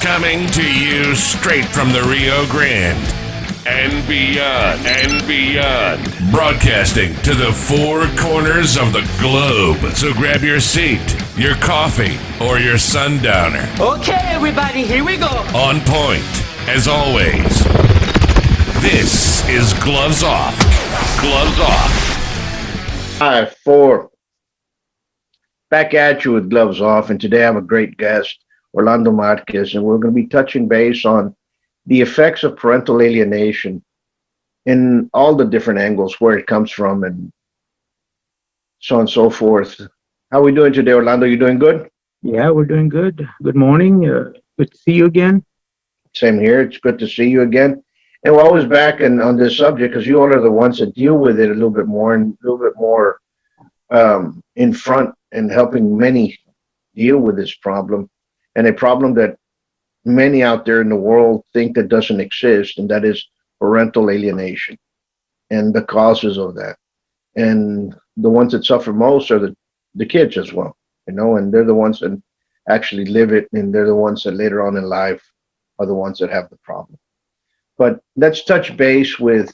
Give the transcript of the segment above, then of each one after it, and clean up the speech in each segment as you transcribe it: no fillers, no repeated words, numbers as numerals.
Coming to you straight from the Rio Grande and beyond. Broadcasting to the four corners of the globe. So grab your seat, your coffee, or your sundowner. Okay, everybody, here we go. On point, as always. This is Gloves Off. Gloves Off. 5-4. Back at you with Gloves Off, and today I have a great guest, Orlando Marquez, and we're going to be touching base on the effects of parental alienation in all the different angles, where it comes from, and so on and so forth. How are we doing today, Orlando? You doing good? Yeah, we're doing good. Good morning. Good to see you again. Same here. It's good to see you again. And we're always back on this subject because you all are the ones that deal with it a little bit more and a little bit more in front and helping many deal with this problem, and a problem that many out there in the world think that doesn't exist, and that is parental alienation and the causes of that. And the ones that suffer most are the kids as well, and they're the ones that actually live it, and they're the ones that later on in life are the ones that have the problem. But let's touch base with,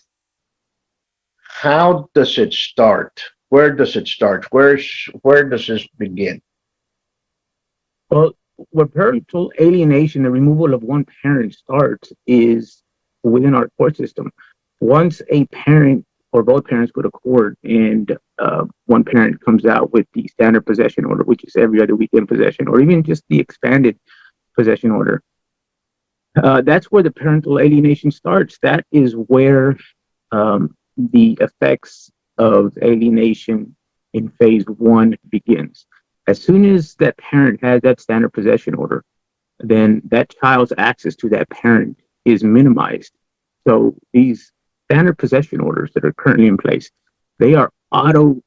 how does it start? Where does it start? Where does this begin? Well, where parental alienation, the removal of one parent, starts is within our court system. Once a parent or both parents go to court and one parent comes out with the standard possession order, which is every other weekend possession, or even just the expanded possession order, that's where the parental alienation starts. That is where the effects of alienation in phase one begins. As soon as that parent has that standard possession order, then that child's access to that parent is minimized. So these standard possession orders that are currently in place, they are auto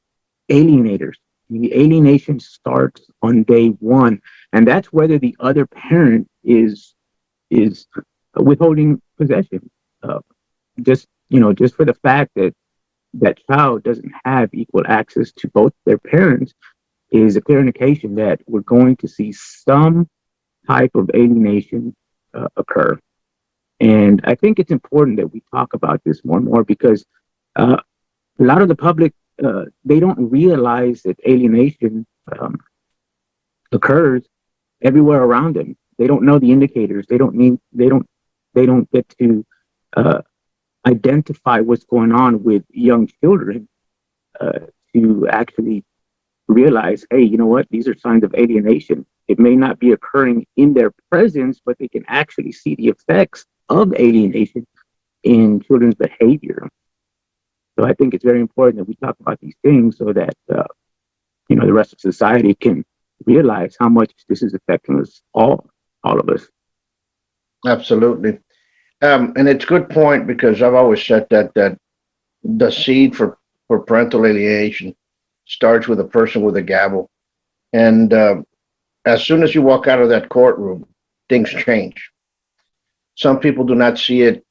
alienators. The alienation starts on day one, and that's whether the other parent is withholding possession. Just for the fact that that child doesn't have equal access to both their parents is a clear indication that we're going to see some type of alienation occur. And I think it's important that we talk about this more and more, because a lot of the public, they don't realize that alienation occurs everywhere around them. They don't know the indicators. They don't get to identify what's going on with young children to actually realize, hey, you know what? These are signs of alienation. It may not be occurring in their presence, but they can actually see the effects of alienation in children's behavior. So I think it's very important that we talk about these things so that, the rest of society can realize how much this is affecting us all of us. Absolutely. And it's a good point, because I've always said that the seed for parental alienation starts with a person with a gavel. And as soon as you walk out of that courtroom, things change. Some people do not see it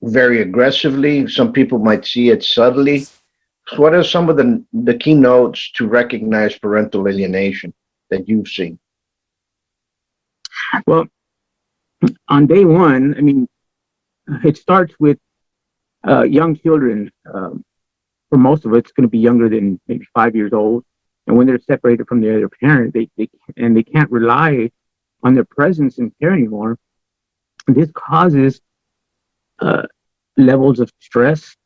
very aggressively. Some people might see it subtly. So what are some of the key notes to recognize parental alienation that you've seen? Well, on day one, it starts with young children. For most of it, it's going to be younger than maybe 5 years old. And when they're separated from their other parent, they can't rely on their presence and care anymore. This causes levels of stress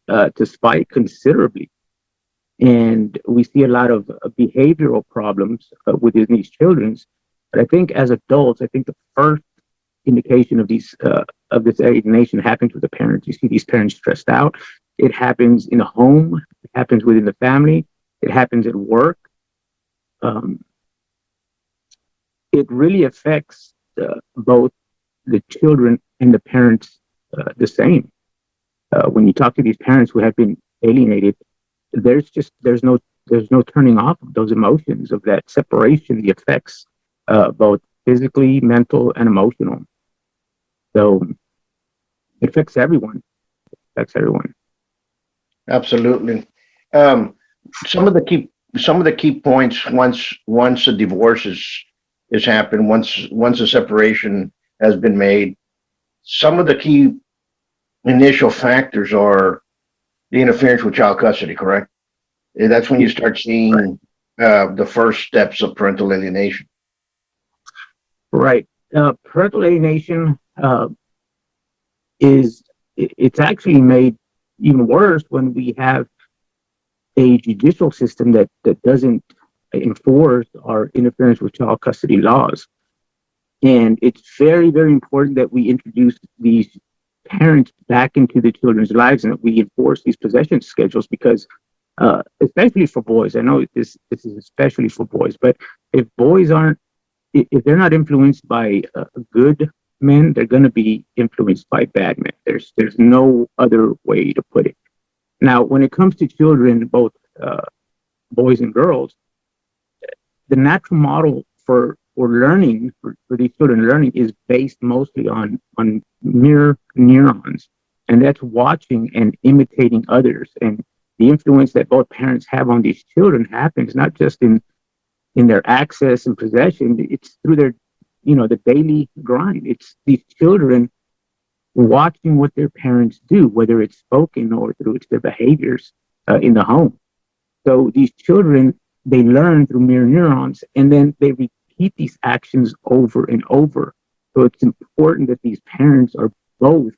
to spike considerably. And we see a lot of behavioral problems within these children. But I think as adults, the first indication of this alienation happens with the parents. You see these parents stressed out. It happens in the home. It happens within the family. It happens at work. It really affects both the children and the parents the same. When you talk to these parents who have been alienated, there's no turning off of those emotions, of that separation, the effects, both physically, mental, and emotional. So it affects everyone. Absolutely. Some of the key points once a divorce is happened, once a separation has been made, some of the key initial factors are the interference with child custody, correct? That's when you start seeing the first steps of parental alienation. Right. Parental alienation it's actually made even worse when we have a judicial system that doesn't enforce our interference with child custody laws. And it's very, very important that we introduce these parents back into the children's lives and that we enforce these possession schedules because, especially for boys, I know this is especially for boys, but if boys if they're not influenced by good men, they're going to be influenced by bad men. There's no other way to put it. Now, when it comes to children, both boys and girls, the natural model for learning, for these children learning, is based mostly on mirror neurons, and that's watching and imitating others. And the influence that both parents have on these children happens not just in their access and possession, it's through their, the daily grind. It's these children watching what their parents do, whether it's spoken or through their behaviors in the home. So these children, they learn through mirror neurons, and then they repeat these actions over and over. So it's important that these parents are both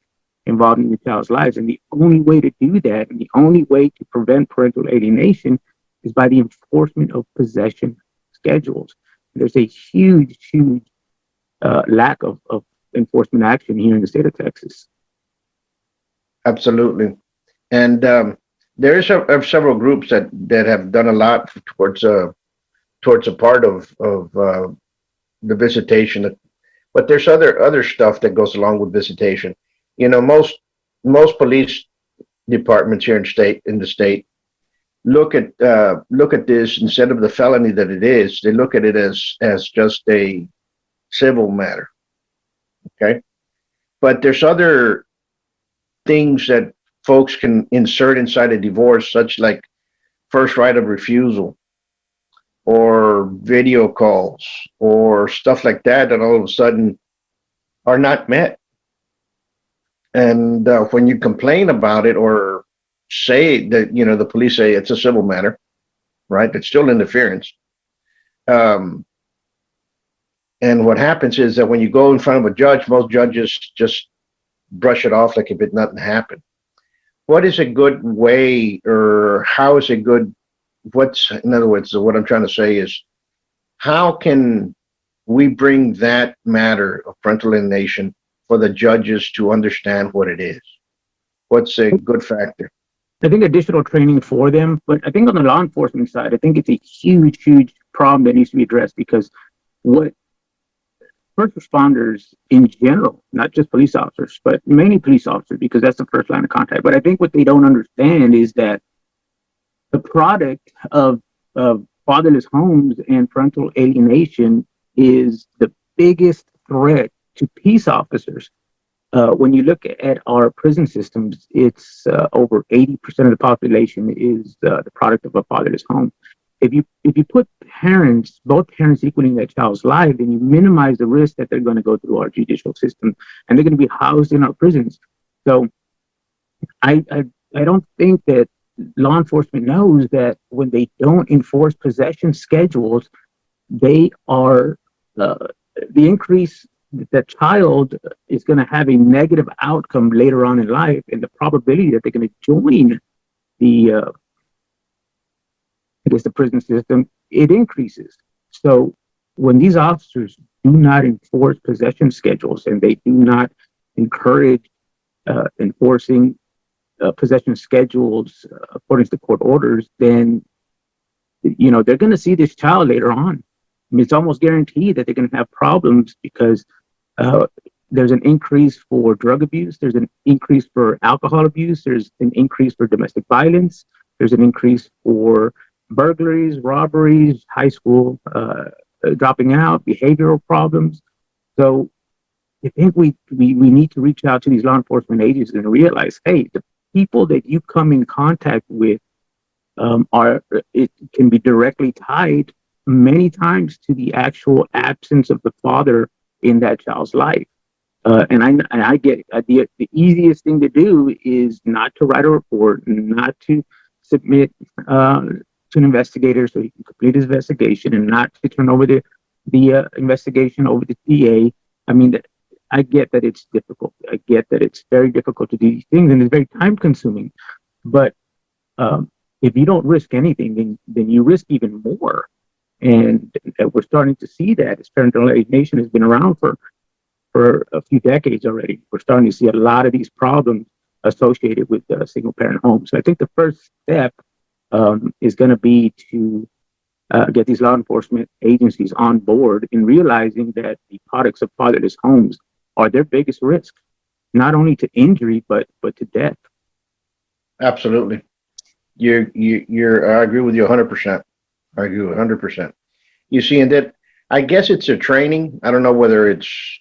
involved in the child's lives. And the only way to do that, and the only way to prevent parental alienation, is by the enforcement of possession schedules. There's a huge lack of enforcement action here in the state of Texas. Absolutely. And there is several groups that have done a lot towards a part of the visitation, but there's other stuff that goes along with visitation. Most police departments here in the state look at this, instead of the felony that it is, they look at it as just a civil matter. Okay, but there's other things that folks can insert inside a divorce, such like first right of refusal or video calls or stuff like that all of a sudden are not met. And when you complain about it or say that, the police say it's a civil matter, right? It's still interference. And what happens is that when you go in front of a judge, most judges just brush it off like if it nothing happened. What is a good way, or how is a good, in other words, what I'm trying to say is, how can we bring that matter of parental alienation for the judges to understand what it is? What's a good factor? I think additional training for them, but I think on the law enforcement side, I think it's a huge problem that needs to be addressed, because what first responders in general, not just police officers, but mainly police officers, because that's the first line of contact. But I think what they don't understand is that the product of fatherless homes and parental alienation is the biggest threat to peace officers. When you look at our prison systems, it's over 80% of the population is the product of a fatherless home. If you put both parents equally in that child's life, then you minimize the risk that they're going to go through our judicial system and they're going to be housed in our prisons. So I don't think that law enforcement knows that when they don't enforce possession schedules, they are the increase. The child is going to have a negative outcome later on in life, and the probability that they're going to join the prison system, it increases. So when these officers do not enforce possession schedules and they do not encourage enforcing possession schedules according to the court orders, then they're going to see this child later on. I mean, it's almost guaranteed that they're going to have problems, because there's an increase for drug abuse, there's an increase for alcohol abuse, there's an increase for domestic violence, there's an increase for burglaries, robberies, high school dropping out, behavioral problems. So I think we need to reach out to these law enforcement agencies and realize, hey, the people that you come in contact with it can be directly tied many times to the actual absence of the father in that child's life. And I get it. The easiest thing to do is not to write a report, not to submit to an investigator so he can complete his investigation, and not to turn over the investigation over to DA. I mean, I get that it's difficult. I get that it's very difficult to do these things, and it's very time consuming. But if you don't risk anything, then you risk even more. And we're starting to see that. As Parental Alienation has been around for a few decades already. We're starting to see a lot of these problems associated with single parent homes. So I think the first step is going to be to get these law enforcement agencies on board in realizing that the products of fatherless homes are their biggest risk, not only to injury, but to death. Absolutely. I agree with you 100%. I agree with 100%. You see, and that, I guess it's a training. I don't know whether it's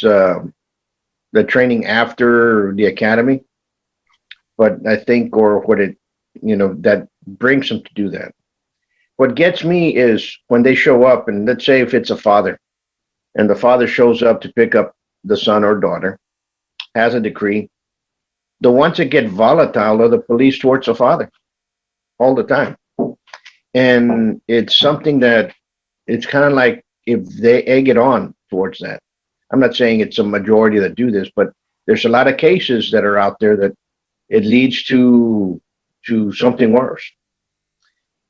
the training after the academy, but I think, or what it, that brings them to do that. What gets me is when they show up, and let's say if it's a father, and the father shows up to pick up the son or daughter, has a decree, the ones that get volatile are the police towards the father all the time. And it's something that it's kind of like if they egg it on towards that. I'm not saying it's a majority that do this, but there's a lot of cases that are out there that it leads to something worse.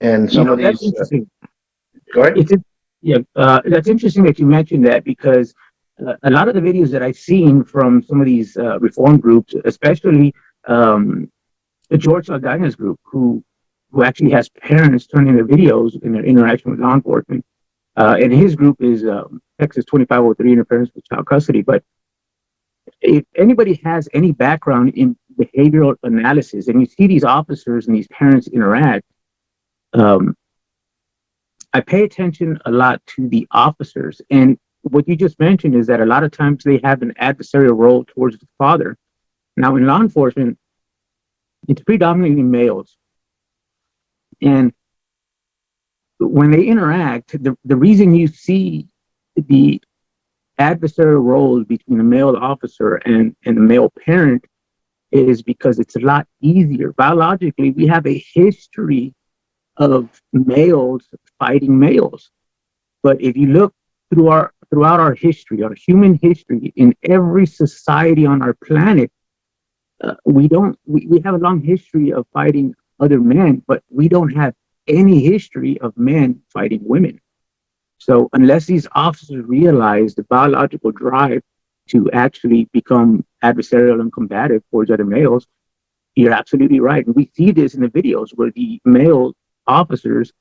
And some of these. Go ahead. That's interesting that you mentioned that, because a lot of the videos that I've seen from some of these reform groups, especially the George Saldana's group, who actually has parents turning their videos in their interaction with law enforcement. And his group is Texas 2503, Interference with Child Custody. But if anybody has any background in behavioral analysis, and you see these officers and these parents interact, I pay attention a lot to the officers. And what you just mentioned is that a lot of times they have an adversarial role towards the father. Now, in law enforcement, it's predominantly males. And when they interact, the reason you see the adversarial roles between a male officer and a male parent is because it's a lot easier. Biologically, we have a history of males fighting males. But if you look throughout our history, our human history, in every society on our planet, we have a long history of fighting other men, but we don't have any history of men fighting women. So unless these officers realize the biological drive to actually become adversarial and combative towards other males, you're absolutely right. And we see this in the videos where the male officers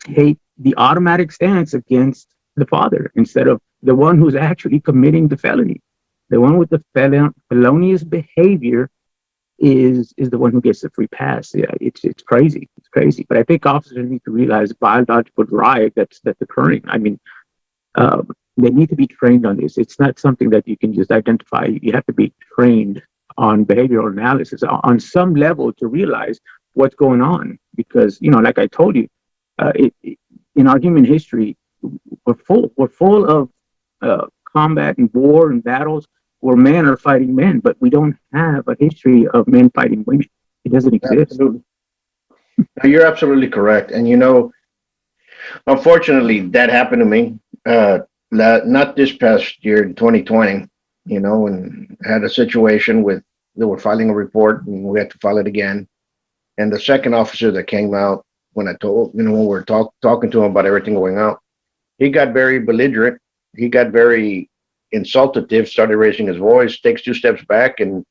take the automatic stance against the father instead of the one who's actually committing the felony. The one with the felonious behavior is the one who gets the free pass. Yeah, it's crazy. It's crazy. But I think officers need to realize the biological drive that's occurring. I mean, they need to be trained on this. It's not something that you can just identify. You have to be trained on behavioral analysis on some level to realize what's going on. Because, like I told you, in our human history, we're full of combat and war and battles where men are fighting men, but we don't have a history of men fighting women. It doesn't exist. Absolutely. No, you're absolutely correct. And unfortunately, that happened to me. Not this past year in 2020, and had a situation they were filing a report and we had to file it again. And the second officer that came out, when I told, when we were talking to him about everything going out, he got very belligerent. He got very insultative, started raising his voice, takes 2 steps back and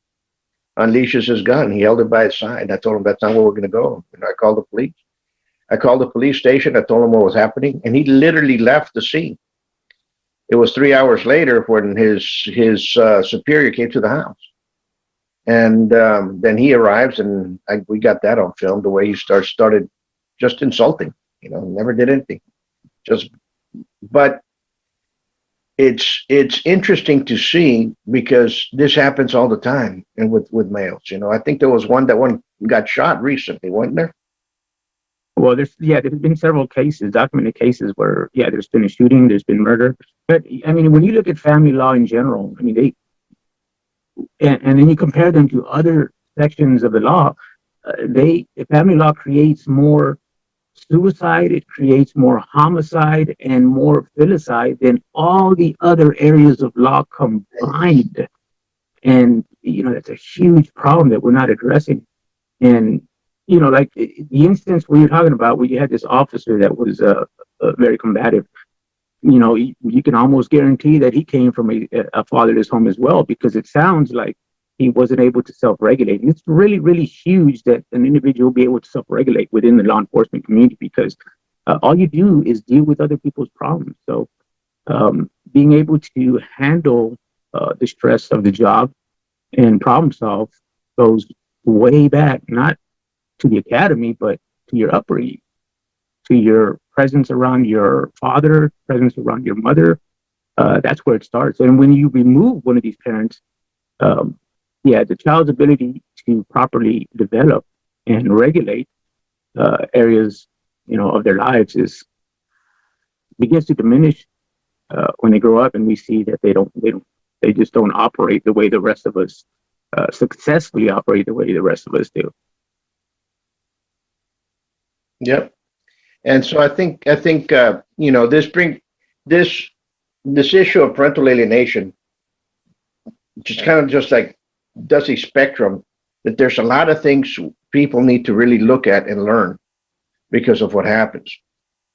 unleashes his gun. He held it by his side. I told him that's not where we're going to go. I called the police. I called the police station. I told him what was happening, and he literally left the scene. It was 3 hours later when his superior came to the house, and then he arrives, and we got that on film. The way he started just insulting. Never did anything. But it's interesting to see because this happens all the time, and with males. I think there was one got shot recently, wasn't there? Well, there's been several cases, documented cases where, there's been a shooting, there's been murder. But I mean, when you look at family law in general, I mean, and then you compare them to other sections of the law, family law creates more suicide, it creates more homicide and more filicide than all the other areas of law combined. And, that's a huge problem that we're not addressing. And, like the instance where you're talking about, where you had this officer that was very combative, you can almost guarantee that he came from a fatherless home as well, because it sounds like he wasn't able to self-regulate. And it's really, really huge that an individual be able to self-regulate within the law enforcement community, because all you do is deal with other people's problems. So being able to handle the stress of the job and problem solve goes way back, not to the academy, but to your upbringing, to your presence around your father, presence around your mother. That's where it starts. And when you remove one of these parents, the child's ability to properly develop and regulate areas, of their lives begins to diminish when they grow up, and we see that they just don't operate the way the rest of us successfully operate the way the rest of us do. Yep. And so I think this issue of parental alienation just kind of just like does a spectrum, that there's a lot of things people need to really look at and learn because of what happens.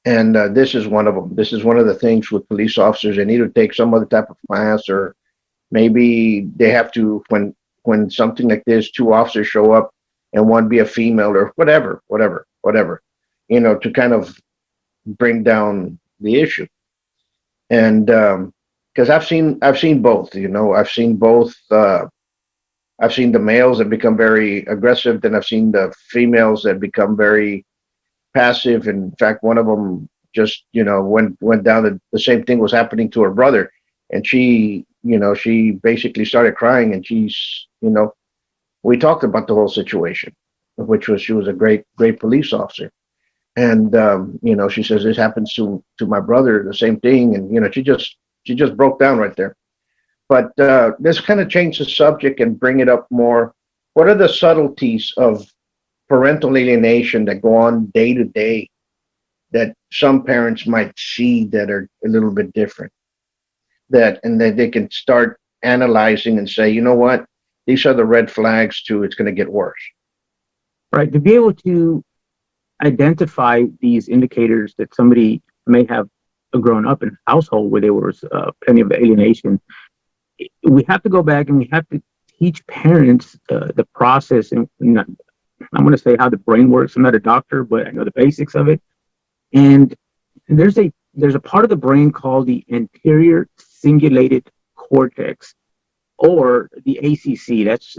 And this is one of them. This is one of the things with police officers. They need to take some other type of class, or maybe they have to, when something like this, two officers show up and one be a female or whatever, to kind of bring down the issue. And because I've seen both, I've seen the males that become very aggressive, then I've seen the females that become very passive. In fact, one of them just, went down. The same thing was happening to her brother, and she basically started crying, and we talked about the whole situation, which was, she was a great police officer. And, she says, this happens to my brother, the same thing. And, she just broke down right there. But let's kind of change the subject and bring it up more. What are the subtleties of parental alienation that go on day to day that some parents might see that are a little bit different? And that they can start analyzing and say, you know what, these are the red flags to it's going to get worse. Right. To be able to identify these indicators that somebody may have grown up in a household where there was plenty of alienation, we have to go back and we have to teach parents the process. And I'm going to say how the brain works. I'm not a doctor, but I know the basics of it. And there's a part of the brain called the anterior cingulated cortex, or the ACC. That's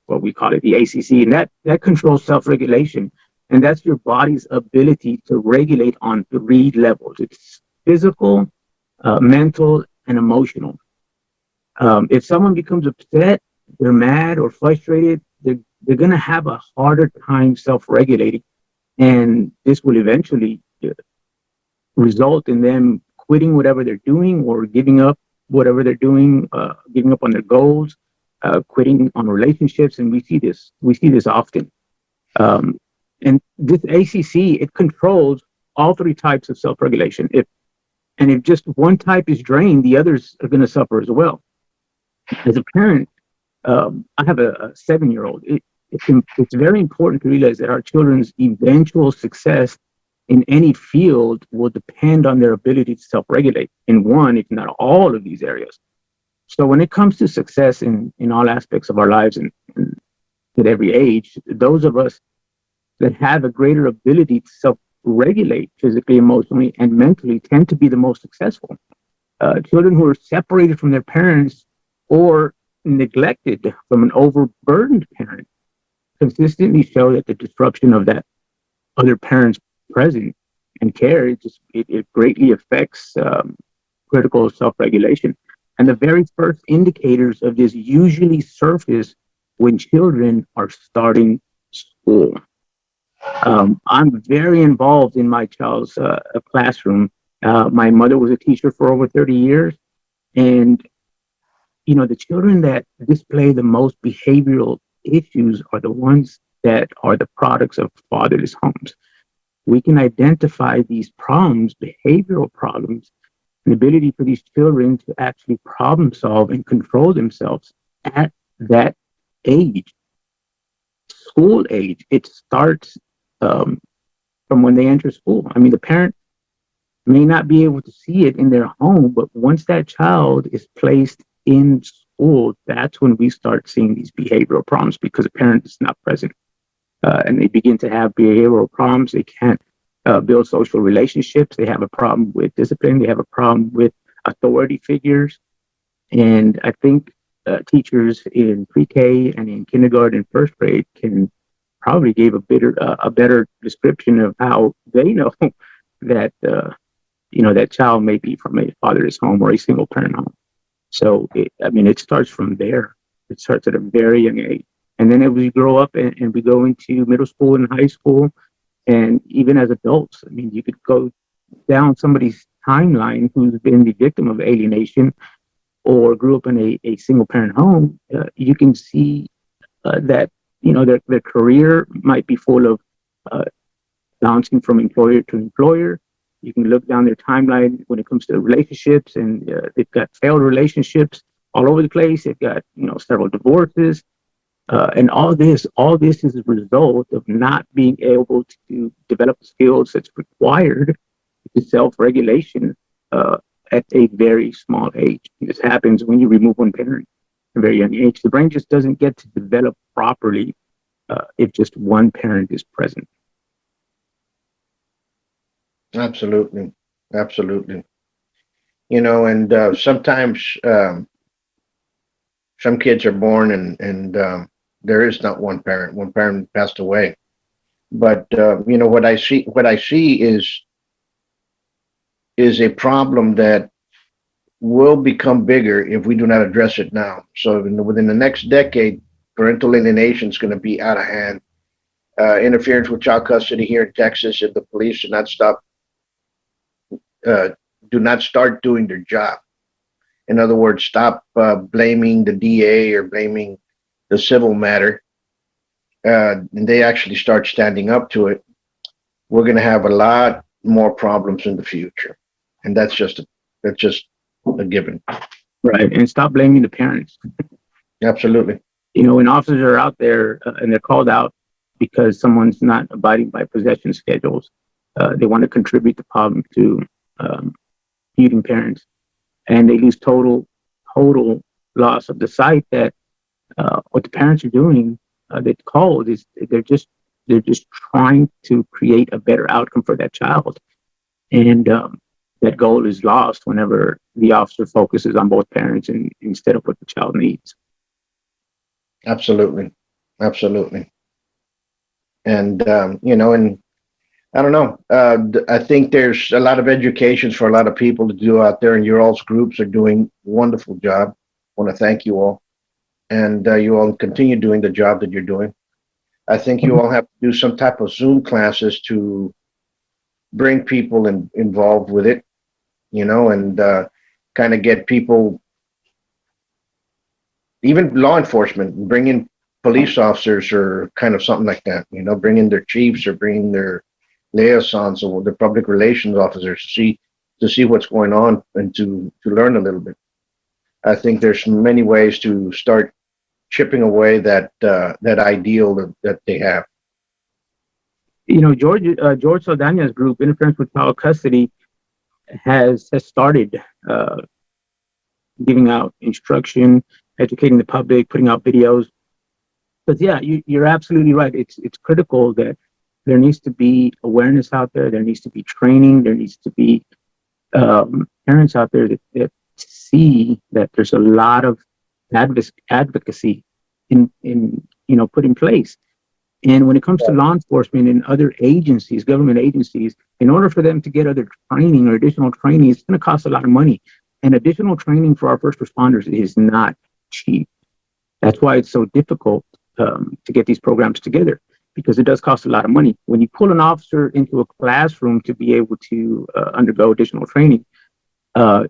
what we call it, the ACC, and that controls self-regulation, and that's your body's ability to regulate on 3 levels. It's physical, mental, and emotional. If someone becomes upset, they're mad or frustrated, they're going to have a harder time self-regulating, and this will eventually result in them quitting whatever they're doing or giving up whatever they're doing, giving up on their goals, quitting on relationships, and we see this often. And this ACC, it controls all 3 types of self-regulation. If just one type is drained, the others are going to suffer as well. As a parent, I have a 7-year-old. It's very important to realize that our children's eventual success in any field will depend on their ability to self-regulate in one, if not all, of these areas. So when it comes to success in all aspects of our lives and at every age, those of us that have a greater ability to self-regulate physically, emotionally, and mentally tend to be the most successful. Children who are separated from their parents or neglected from an overburdened parent consistently show that the disruption of that other parent's presence and care, it greatly affects critical self-regulation. And the very first indicators of this usually surface when children are starting school. I'm very involved in my child's classroom. My mother was a teacher for over 30 years. And, the children that display the most behavioral issues are the ones that are the products of fatherless homes. We can identify these problems, behavioral problems, the ability for these children to actually problem solve and control themselves at that age, school age. It starts from when they enter school. I mean, the parent may not be able to see it in their home, but once that child is placed in school, that's when we start seeing these behavioral problems because the parent is not present. And they begin to have behavioral problems. They can't build social relationships. They have a problem with discipline. They have a problem with authority figures. And I think teachers in pre-K and in kindergarten and first grade can probably give a better description of how they know that that child may be from a fatherless home or a single parent home. So it starts from there. It starts at a very young age, and then as we grow up and we go into middle school and high school, and even as adults, you could go down somebody's timeline who's been the victim of alienation or grew up in a single parent home. You can see that their career might be full of bouncing from employer to employer. You can look down their timeline when it comes to relationships, and they've got failed relationships all over the place. They've got several divorces, and all this is a result of not being able to develop skills that's required to self-regulation at a very small age. This happens when you remove one parent at a very young age. The brain just doesn't get to develop properly if just one parent is present. Absolutely. Absolutely. And sometimes some kids are born and there is not one parent. One parent passed away. But what I see is a problem that will become bigger if we do not address it now. So within the next decade, parental alienation is going to be out of hand. Interference with child custody here in Texas, if the police do not start doing their job. In other words, stop blaming the DA or blaming the civil matter, and they actually start standing up to it. We're going to have a lot more problems in the future, and that's just a given. Right, and stop blaming the parents. Absolutely. When officers are out there and they're called out because someone's not abiding by possession schedules, they want to contribute the problem to feuding parents, and they lose total loss of the sight that what the parents are doing. They called is they're just trying to create a better outcome for that child, and that goal is lost whenever the officer focuses on both parents instead of what the child needs. Absolutely. And and I don't know. I think there's a lot of educations for a lot of people to do out there, and your all's groups are doing a wonderful job. I want to thank you all, and you all continue doing the job that you're doing. I think you all have to do some type of Zoom classes to bring people involved with it, and kind of get people, even law enforcement, bring in police officers or kind of something like that, bring in their chiefs or bring in their liaisons or the public relations officers to see what's going on and to learn a little bit. I think there's many ways to start chipping away that ideal that they have. George Saldana's group, Interference with Child Custody, has started giving out instruction, educating the public, putting out videos. But yeah, you're absolutely right. It's critical that there needs to be awareness out there. There needs to be training. There needs to be parents out there that see that there's a lot of advocacy in put in place. And when it comes to law enforcement and other agencies, government agencies, in order for them to get other training or additional training, it's going to cost a lot of money. And additional training for our first responders is not cheap. That's why it's so difficult to get these programs together. because it does cost a lot of money. When you pull an officer into a classroom to be able to undergo additional training,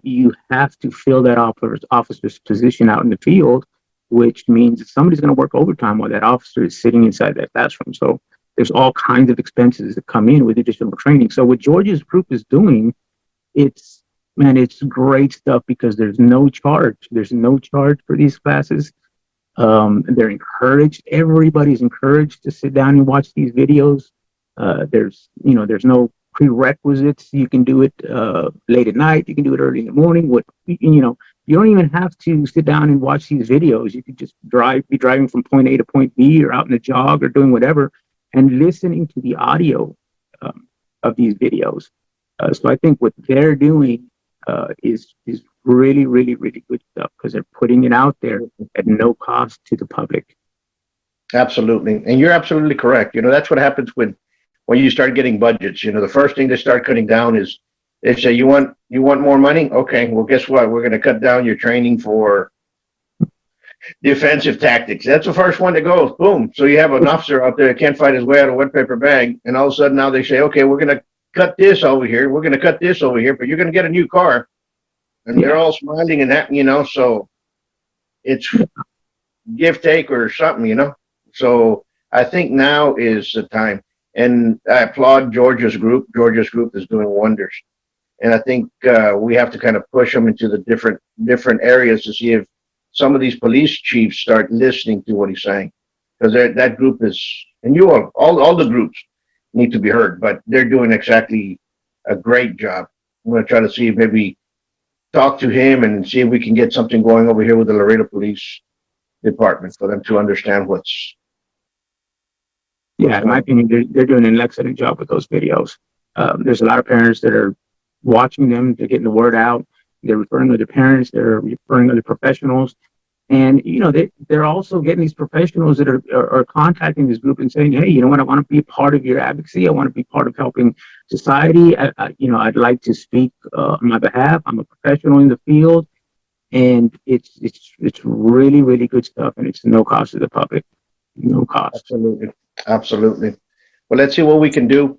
you have to fill that officer's position out in the field, which means that somebody's going to work overtime while that officer is sitting inside that classroom. So there's all kinds of expenses that come in with additional training. So what Georgia's group is doing, it's great stuff because there's no charge. There's no charge for these classes. They're encouraged. Everybody's encouraged to sit down and watch these videos. There's no prerequisites. You can do it late at night. You can do it early in the morning. You don't even have to sit down and watch these videos. You could just be driving from point A to point B, or out in a jog, or doing whatever, and listening to the audio of these videos. So I think what they're doing is really, really, really good stuff, because they're putting it out there at no cost to the public. Absolutely. And you're absolutely correct. That's what happens when you start getting budgets. The first thing they start cutting down is they say, you want more money? Okay, well, guess what? We're going to cut down your training for defensive tactics. That's the first one that goes, boom. So you have an officer out there that can't fight his way out of a wet paper bag. And all of a sudden now they say, okay, we're going to cut this over here. We're going to cut this over here, but you're going to get a new car. And they're all smiling and that, so it's give, take, or something, So I think now is the time. And I applaud Georgia's group. Georgia's group is doing wonders. And I think we have to kind of push them into the different areas to see if some of these police chiefs start listening to what he's saying. Because that group is, and you all the groups need to be heard, but they're doing exactly a great job. I'm going to try to see if maybe talk to him and see if we can get something going over here with the Laredo Police Department for them to understand what's. Yeah, in my opinion, they're doing an excellent job with those videos. There's a lot of parents that are watching them. They're getting the word out. They're referring to their parents. They're referring to the professionals. And, they're also getting these professionals that are contacting this group and saying, hey, you know what, I want to be a part of your advocacy. I want to be part of helping society. I'd like to speak on my behalf. I'm a professional in the field. And it's really, really good stuff. And it's no cost to the public. No cost. Absolutely. Well, let's see what we can do.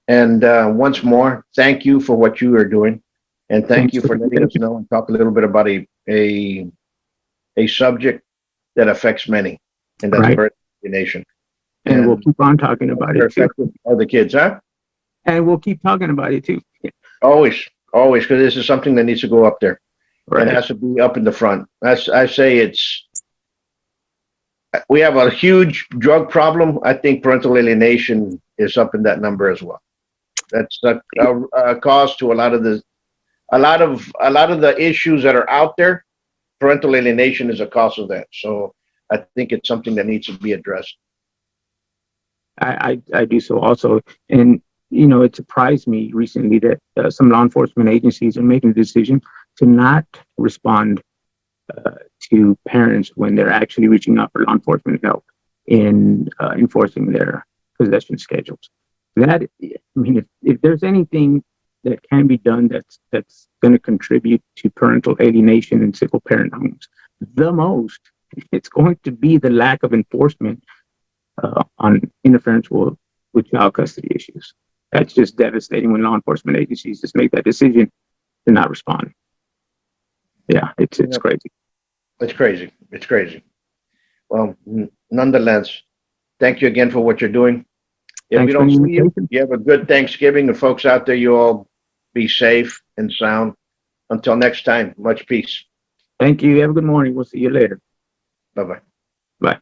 And once more, thank you for what you are doing. And thank you for letting us know and talk a little bit about a subject that affects many, and that's parental alienation. And we'll keep on talking about it too. All the kids, huh? And we'll keep talking about it too. Always, because this is something that needs to go up there. Right. It has to be up in the front. I say we have a huge drug problem. I think parental alienation is up in that number as well. That's a cause to a lot of the issues that are out there. Parental alienation is a cause of that. So I think it's something that needs to be addressed. I do so also. And, it surprised me recently that some law enforcement agencies are making the decision to not respond to parents when they're actually reaching out for law enforcement help in enforcing their possession schedules. If there's anything that can be done that's going to contribute to parental alienation in single parent homes, the most, it's going to be the lack of enforcement on interference with child custody issues. That's just devastating when law enforcement agencies just make that decision to not respond. Yeah, it's crazy. It's crazy. Well, nonetheless, thank you again for what you're doing. If we don't see you, you have a good Thanksgiving. The folks out there, you all be safe and sound. Until next time, much peace. Thank you. Have a good morning. We'll see you later. Bye-bye. Bye.